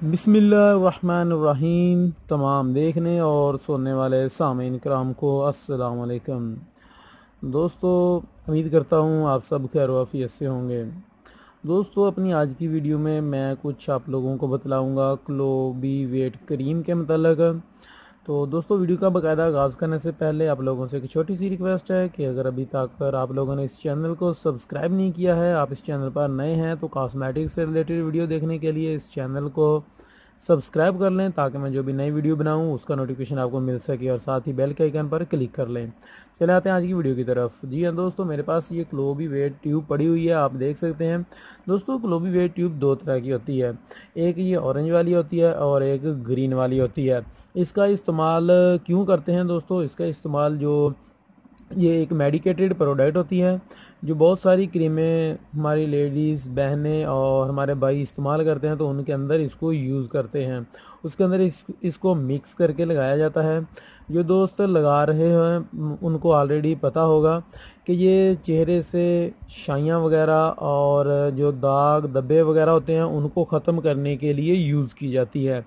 बिस्मिल्लाहिर्रहमानिर्रहीम। तमाम देखने और सुनने वाले सामीन कराम को अस्सलाम वालेकुम। दोस्तों, उम्मीद करता हूँ आप सब खैर वाफियत से होंगे। दोस्तों, अपनी आज की वीडियो में मैं कुछ आप लोगों को बतलाऊँगा क्लोबी वेट क्रीम के मतलब। तो दोस्तों, वीडियो का बाकायदा आगाज़ करने से पहले आप लोगों से एक छोटी सी रिक्वेस्ट है कि अगर अभी तक आप लोगों ने इस चैनल को सब्सक्राइब नहीं किया है, आप इस चैनल पर नए हैं, तो कॉस्मेटिक्स से रिलेटेड वीडियो देखने के लिए इस चैनल को सब्सक्राइब कर लें ताकि मैं जो भी नई वीडियो बनाऊं उसका नोटिफिकेशन आपको मिल सके, और साथ ही बेल के आइकन पर क्लिक कर लें। चले आते हैं आज की वीडियो की तरफ। जी हाँ दोस्तों, मेरे पास ये क्लोबी वेट ट्यूब पड़ी हुई है, आप देख सकते हैं। दोस्तों, क्लोबी वेट ट्यूब दो तरह की होती है, एक ये ऑरेंज वाली होती है और एक ग्रीन वाली होती है। इसका इस्तेमाल क्यों करते हैं दोस्तों? इसका इस्तेमाल ये एक मेडिकेटेड प्रोडक्ट होती है, जो बहुत सारी क्रीमें हमारी लेडीज़ बहनें और हमारे भाई इस्तेमाल करते हैं, तो उनके अंदर इसको यूज़ करते हैं। उसके अंदर इसको मिक्स करके लगाया जाता है। जो दोस्त लगा रहे हैं उनको ऑलरेडी पता होगा कि ये चेहरे से शाइयाँ वगैरह और जो दाग धब्बे वगैरह होते हैं उनको ख़त्म करने के लिए यूज़ की जाती है।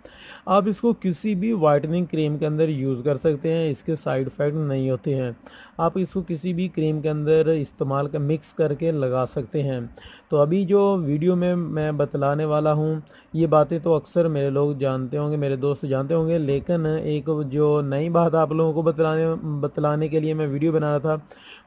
आप इसको किसी भी वाइटनिंग क्रीम के अंदर यूज़ कर सकते हैं, इसके साइड इफ़ेक्ट नहीं होते हैं। आप इसको किसी भी क्रीम के अंदर इस्तेमाल कर मिक्स करके लगा सकते हैं। तो अभी जो वीडियो में मैं बतलाने वाला हूँ, ये बातें तो अक्सर मेरे लोग जानते होंगे, मेरे दोस्त जानते होंगे, लेकिन एक जो नई बात आप लोगों को बतलाने के लिए मैं वीडियो बना रहा था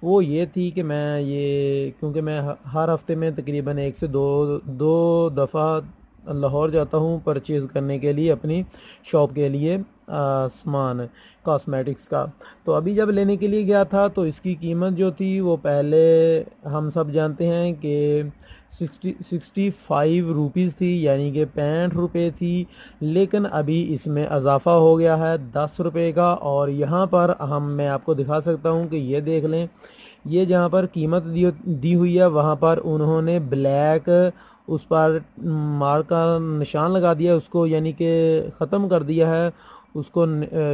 वो ये थी कि मैं ये, क्योंकि मैं हर हफ्ते में तकरीबन एक से दो दफ़ा लाहौर जाता हूँ परचेज़ करने के लिए अपनी शॉप के लिए सामान कॉस्मेटिक्स का। तो अभी जब लेने के लिए गया था तो इसकी कीमत जो थी वो पहले हम सब जानते हैं कि 65 रुपीज़ थी, यानी कि 65 रुपये थी। लेकिन अभी इसमें इजाफ़ा हो गया है 10 रुपये का। और यहाँ पर मैं आपको दिखा सकता हूँ कि ये देख लें, ये जहाँ पर कीमत दी हुई है वहाँ पर उन्होंने ब्लैक उस पर मार्क का निशान लगा दिया उसको, यानी कि ख़त्म कर दिया है उसको,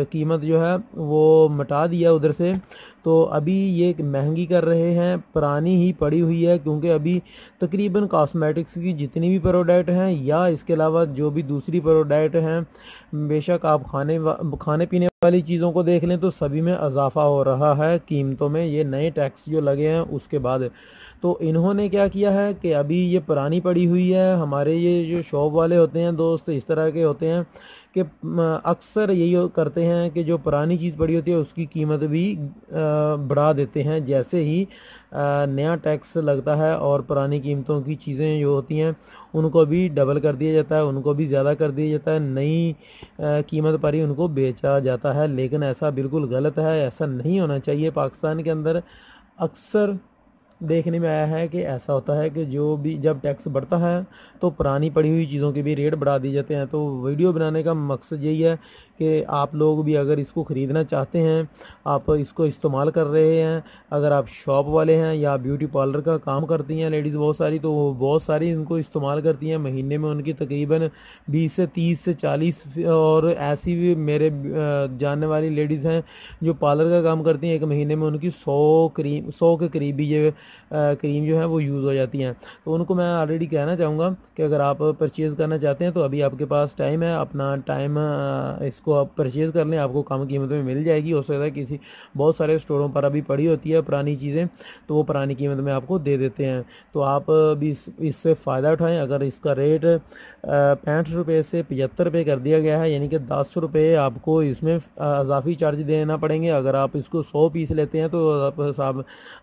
कीमत जो है वो मिटा दिया उधर से। तो अभी ये महंगी कर रहे हैं, पुरानी ही पड़ी हुई है, क्योंकि अभी तकरीबन कॉस्मेटिक्स की जितनी भी प्रोडक्ट हैं या इसके अलावा जो भी दूसरी प्रोडक्ट हैं, बेशक आप खाने पीने वाली चीज़ों को देख लें तो सभी में इजाफा हो रहा है कीमतों में, ये नए टैक्स जो लगे हैं उसके बाद। तो इन्होंने क्या किया है कि अभी ये पुरानी पड़ी हुई है। हमारे ये जो शॉप वाले होते हैं दोस्त इस तरह के होते हैं कि अक्सर यही करते हैं कि जो पुरानी चीज़ पड़ी होती है उसकी कीमत भी बढ़ा देते हैं जैसे ही नया टैक्स लगता है, और पुरानी कीमतों की चीज़ें जो होती हैं उनको भी डबल कर दिया जाता है, उनको भी ज़्यादा कर दिया जाता है, नई कीमत पर ही उनको बेचा जाता है। लेकिन ऐसा बिल्कुल गलत है, ऐसा नहीं होना चाहिए। पाकिस्तान के अंदर अक्सर देखने में आया है कि ऐसा होता है कि जो भी जब टैक्स बढ़ता है तो पुरानी पड़ी हुई चीज़ों के भी रेट बढ़ा दिए जाते हैं। तो वीडियो बनाने का मकसद यही है कि आप लोग भी अगर इसको ख़रीदना चाहते हैं, आप इसको इस्तेमाल कर रहे हैं, अगर आप शॉप वाले हैं या ब्यूटी पार्लर का काम करती हैं लेडीज़ बहुत सारी, तो वो बहुत सारी इनको इस्तेमाल करती हैं। महीने में उनकी तकरीबन 20 से 30 से 40, और ऐसी भी मेरे जानने वाली लेडीज़ हैं जो पार्लर का काम करती हैं, एक महीने में उनकी 100 के करीब ये क्रीम जो है वो यूज़ हो जाती हैं। तो उनको मैं ऑलरेडी कहना चाहूँगा कि अगर आप परचेज़ करना चाहते हैं तो अभी आपके पास टाइम है, अपना टाइम इसको आप परचेज़ कर लें, आपको कम कीमत में मिल जाएगी। हो सकता है किसी बहुत सारे स्टोरों पर अभी पड़ी होती है पुरानी चीज़ें, तो वो पुरानी कीमत में आपको दे देते हैं। तो आप भी इससे फ़ायदा उठाएँ। अगर इसका रेट 65 रुपये से 75 रुपये कर दिया गया है, यानी कि 10 रुपये आपको इसमें इजाफी चार्ज देना पड़ेंगे। अगर आप इसको 100 पीस लेते हैं तो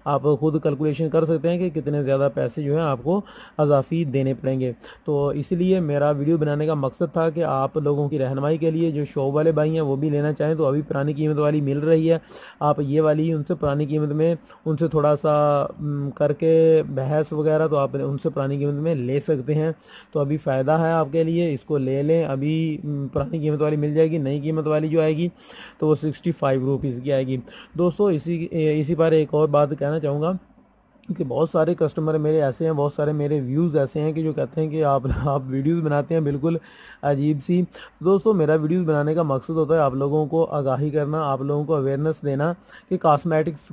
आप खुद कैलकुलेशन कर सकते हैं कि कितने ज़्यादा पैसे जो हैं आपको इजाफी देने पड़ेंगे। तो इसलिए मेरा वीडियो बनाने का मकसद था कि आप लोगों की रहनुमाई के लिए जो शॉप वाले भाई हैं वो भी लेना चाहें तो अभी पुरानी कीमत वाली मिल रही है, आप ये वाली उनसे पुरानी कीमत में उनसे थोड़ा सा करके बहस वगैरह तो आप उनसे पुरानी कीमत में ले सकते हैं। तो अभी फ़ायदा है आपके लिए, इसको ले लें। अभी पुरानी कीमत वाली मिल जाएगी, नई कीमत वाली जो आएगी तो वो 65 रुपीज़ की आएगी। दोस्तों, इसी पर एक और बात कहना चाहूँगा क्योंकि बहुत सारे कस्टमर मेरे ऐसे हैं, बहुत सारे मेरे व्यूज़ ऐसे हैं कि जो कहते हैं कि आप वीडियोज़ बनाते हैं बिल्कुल अजीब सी। दोस्तों मेरा वीडियोज़ बनाने का मकसद होता है आप लोगों को आगाही करना, आप लोगों को अवेयरनेस देना कि कॉस्मेटिक्स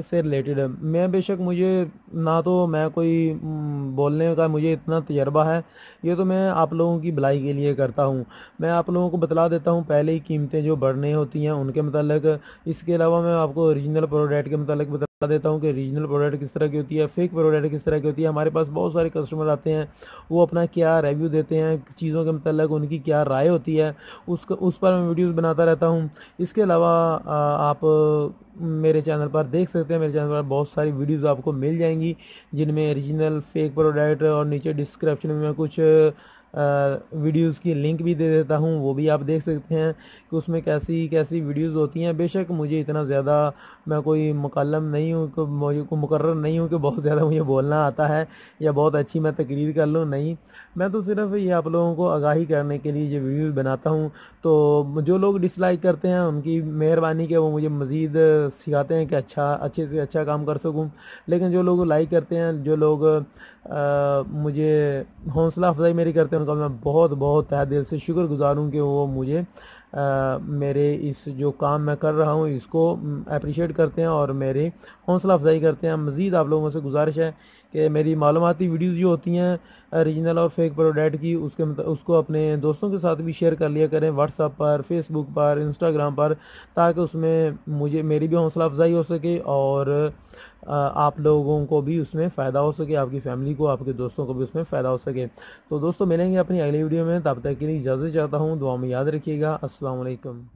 से रिलेटेड मैं बेशक मुझे ना तो मैं कोई बोलने का मुझे इतना तजर्बा है, ये तो मैं आप लोगों की भलाई के लिए करता हूँ। मैं आप लोगों को बतला देता हूँ पहले ही कीमतें जो बढ़ने होती हैं उनके मतलब। इसके अलावा मैं आपको ओरिजिनल प्रोडक्ट के मतलब बता देता हूँ कि रीजनल प्रोडक्ट किस तरह की होती है, फेक प्रोडक्ट किस तरह की होती है। हमारे पास बहुत सारे कस्टमर आते हैं, वो अपना क्या रिव्यू देते हैं चीज़ों के मतलब, उनकी क्या राय होती है, उस पर मैं वीडियोस बनाता रहता हूँ। इसके अलावा आप मेरे चैनल पर देख सकते हैं, मेरे चैनल पर बहुत सारी वीडियोस आपको मिल जाएंगी जिनमें ओरिजिनल फेक प्रोडक्ट और नीचे डिस्क्रिप्शन में मैं कुछ वीडियोस की लिंक भी दे देता हूँ, वो भी आप देख सकते हैं कि उसमें कैसी कैसी वीडियोस होती हैं। बेशक मुझे इतना ज़्यादा मैं कोई मुकल्लम नहीं हूँ कि मुझे को मुकर्रर नहीं हूँ कि बहुत ज़्यादा मुझे बोलना आता है या बहुत अच्छी मैं तकरीर कर लूँ, नहीं। मैं तो सिर्फ ये आप लोगों को आगाही करने के लिए ये वीडियोस बनाता हूँ। तो जो लोग डिसलाइक करते हैं उनकी मेहरबानी कि वो मुझे मज़ीद सिखाते हैं कि अच्छे से अच्छा काम कर सकूँ। लेकिन जो लोग लाइक करते हैं, जो लोग मुझे हौसला अफजाई मेरी करते हैं, उनका मैं बहुत बहुत तहे दिल से शुक्रगुजार हूँ कि वो मुझे मेरे इस जो काम मैं कर रहा हूँ इसको अप्रिशिएट करते हैं और मेरी हौसला अफजाई करते हैं। मज़ीद आप लोगों से गुजारिश है कि मेरी मालूमाती वीडियोज़ जो होती हैं ओरिजिनल और फेक प्रोडक्ट की, उसको अपने दोस्तों के साथ भी शेयर कर लिया करें, व्हाट्सएप पर, फेसबुक पर, इंस्टाग्राम पर, ताकि उसमें मुझे मेरी भी हौसला अफजाई हो सके और आप लोगों को भी उसमें फ़ायदा हो सके, आपकी फैमिली को, आपके दोस्तों को भी उसमें फ़ायदा हो सके। तो दोस्तों मिलेंगे अपनी अगली वीडियो में, तब तक के लिए इजाज़त चाहता हूँ। दुआ में याद रखिएगा। अस्सलाम वालेकुम।